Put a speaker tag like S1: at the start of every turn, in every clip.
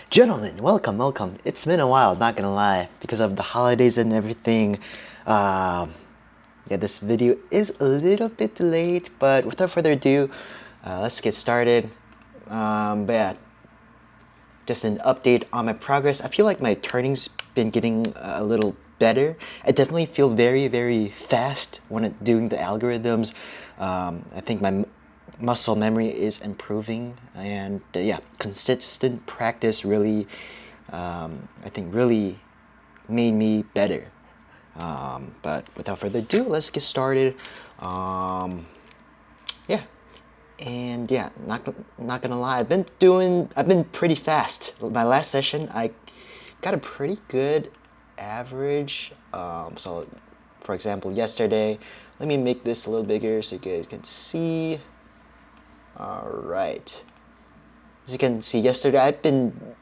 S1: Gentlemen, welcome. It's been a while, not gonna lie, because of the holidays and everything. Yeah, this video is a little bit delayed, but without further ado, let's get started. But yeah, just an update on my progress. I feel like my turning's been getting a little better. I definitely feel very fast when doing the algorithms. I think my muscle memory is improving, and yeah, consistent practice really, I think, really made me better. But without further ado, let's get started. Yeah, and yeah, not gonna lie, I've been pretty fast. My last session, I got a pretty good average. So, for example, yesterday, let me make this a little bigger so you guys can see. All right. As you can see, yesterday I've been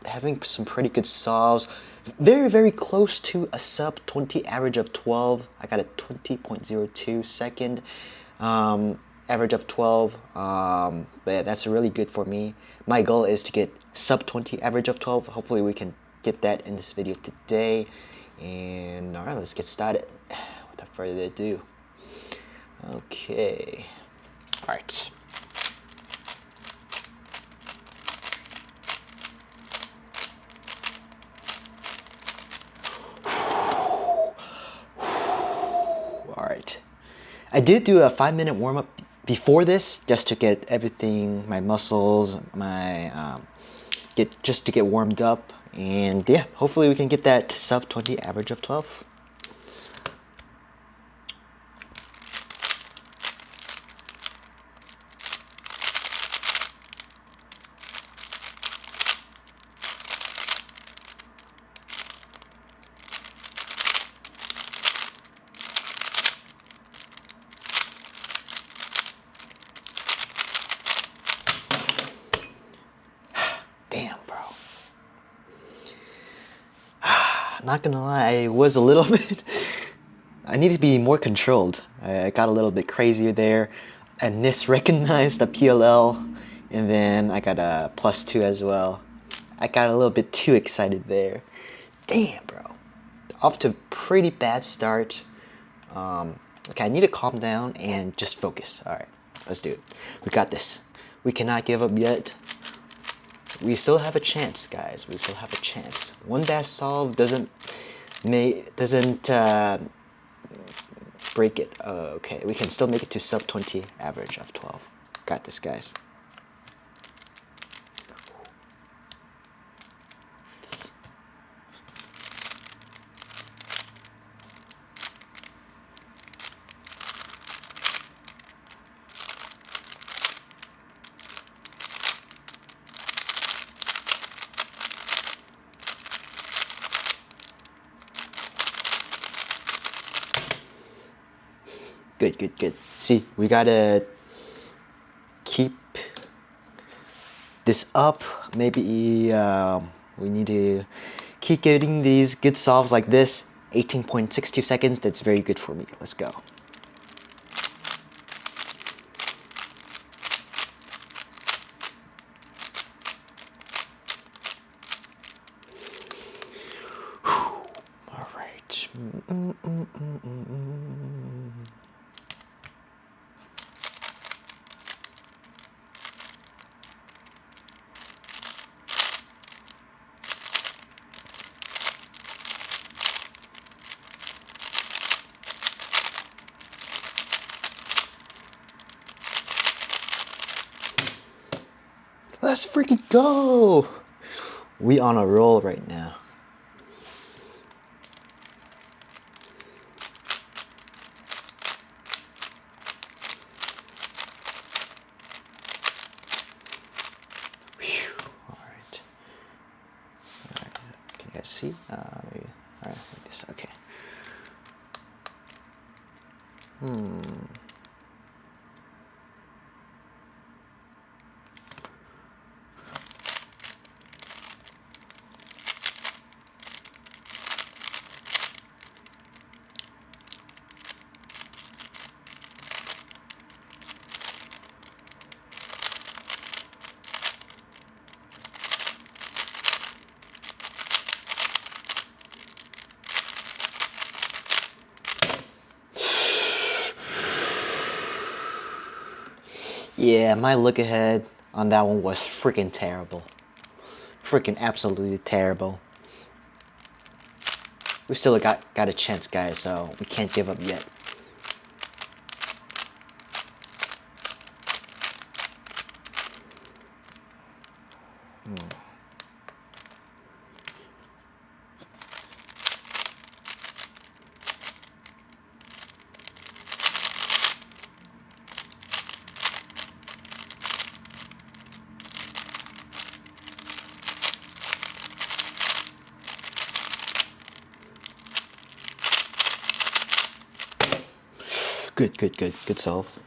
S1: having some pretty good solves. Very close to a sub-20 average of 12. I got a 20.02 second average of 12. But yeah, that's really good for me. My goal is to get sub-20 average of 12. Hopefully we can get that in this video today. And all right, let's get started without further ado. Okay. All right. All right. I did do a 5-minute warm-up before this just to get everything, my muscles, just to get warmed up. And yeah, hopefully we can get that sub-20 average of 12. Damn, bro. Not gonna lie, I was a little bit... I need to be more controlled. I got a little bit crazier there. I misrecognized the PLL, and then I got a +2 as well. I got a little bit too excited there. Damn, bro. Off to a pretty bad start. Okay, I need to calm down and just focus. All right, let's do it. We got this. We cannot give up yet. We still have a chance, guys. We still have a chance. One bad solve doesn't break it. Okay, we can still make it to sub-20 average of 12. Got this, guys. Good. See, we gotta keep this up. Maybe we need to keep getting these good solves like this. 18.62 seconds, that's very good for me. Let's go. All right. Let's freaking go! We on a roll right now. All right. Can you guys see? Maybe. All right, like this. Okay. Yeah, my look ahead on that one was freaking terrible. Freaking absolutely terrible. We still got a chance, guys, so we can't give up yet. Good solve.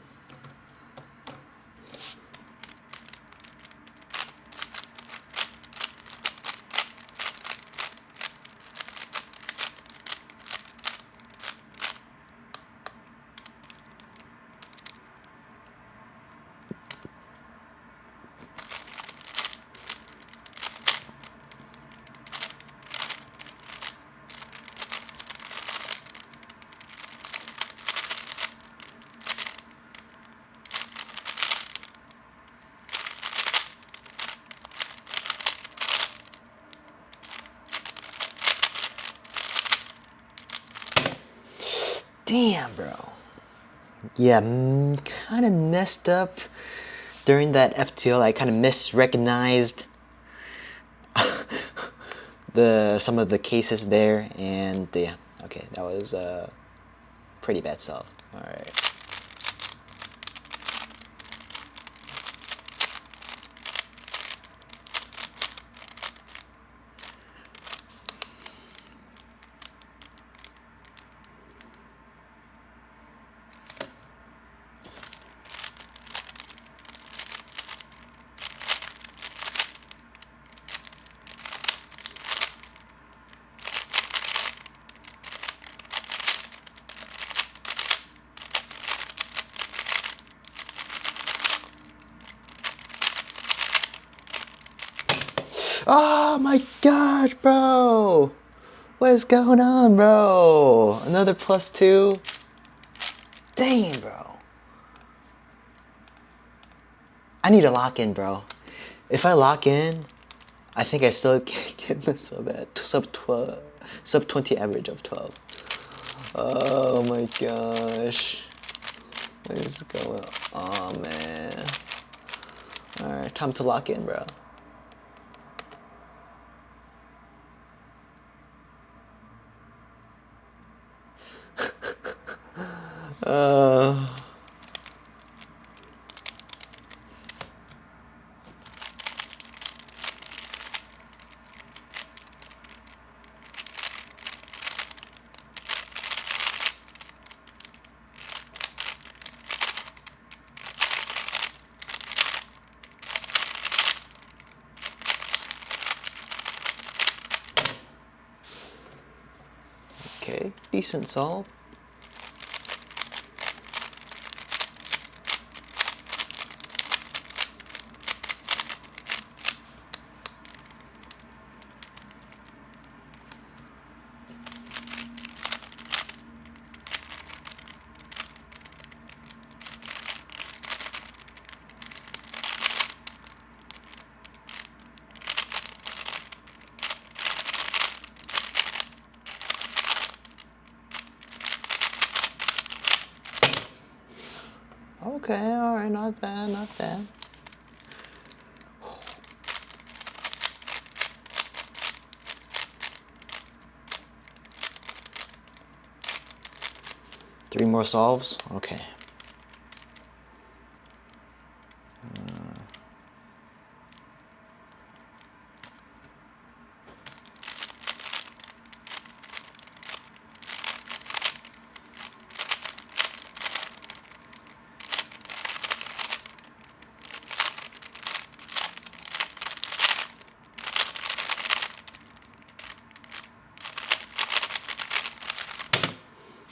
S1: Damn, bro. Yeah, kind of messed up during that FTL. I kind of misrecognized some of the cases there, and yeah, okay, that was a pretty bad solve. All right. Oh my gosh, bro! What is going on, bro? Another +2? Dang, bro. I need to lock in, bro. If I lock in, I think I still can get the sub-20 average of 12. Oh my gosh. What is going on, man? Alright, time to lock in, bro. Okay, decent solve. Okay, alright, not bad, not bad. Three more solves? Okay.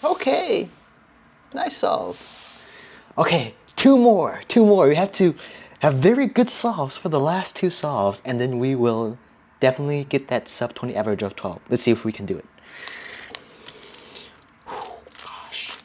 S1: Okay, nice solve. Okay, two more. We have to have very good solves for the last two solves, and then we will definitely get that sub-20 average of 12. Let's see if we can do it. Gosh.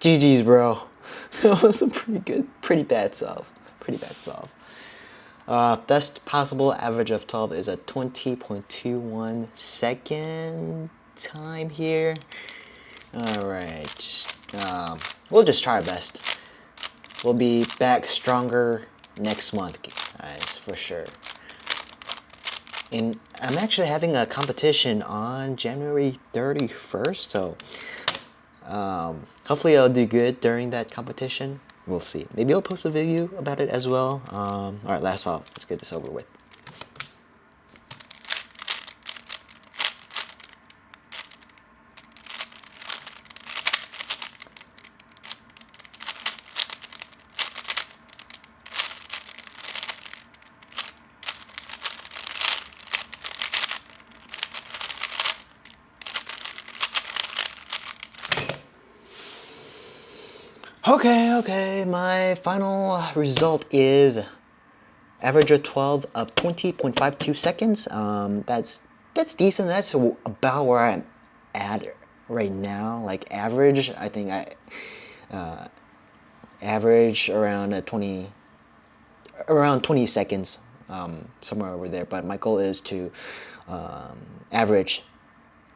S1: GG's, bro. That was a pretty bad solve. Pretty bad solve. Best possible average of 12 is a 20.21 second time here. Alright. We'll just try our best. We'll be back stronger next month, guys, for sure. And I'm actually having a competition on January 31st, so hopefully I'll do good during that competition. We'll see. Maybe I'll post a video about it as well. Alright, last off, let's get this over with. Okay, my final result is average of 12 of 20.52 seconds. That's decent. That's about where I'm at right now. Like average, I think I average around 20 seconds, somewhere over there. But my goal is to average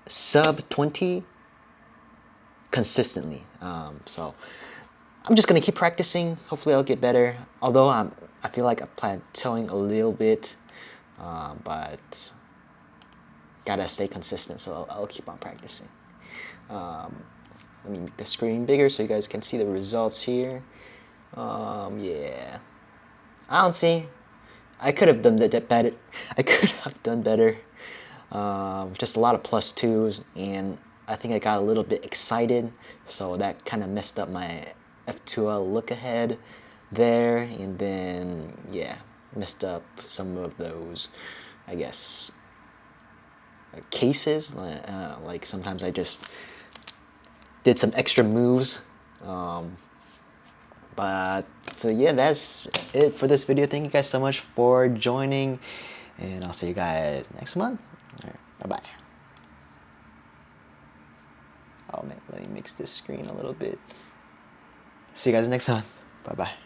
S1: sub 20 consistently. So I'm just gonna keep practicing. Hopefully I'll get better. Although I feel like I'm plateauing a little bit, but gotta stay consistent. So I'll keep on practicing. Let me make the screen bigger so you guys can see the results here. Yeah, I don't see. I could have done that better. I could have done better. Just a lot of +2s, and I think I got a little bit excited, so that kind of messed up my F2L look ahead there, and then yeah, messed up some of those, I guess, cases. Like sometimes I just did some extra moves. But so yeah, that's it for this video. Thank you guys so much for joining, and I'll see you guys next month. All right, bye bye. Oh man, let me mix this screen a little bit. See you guys next time. Bye bye.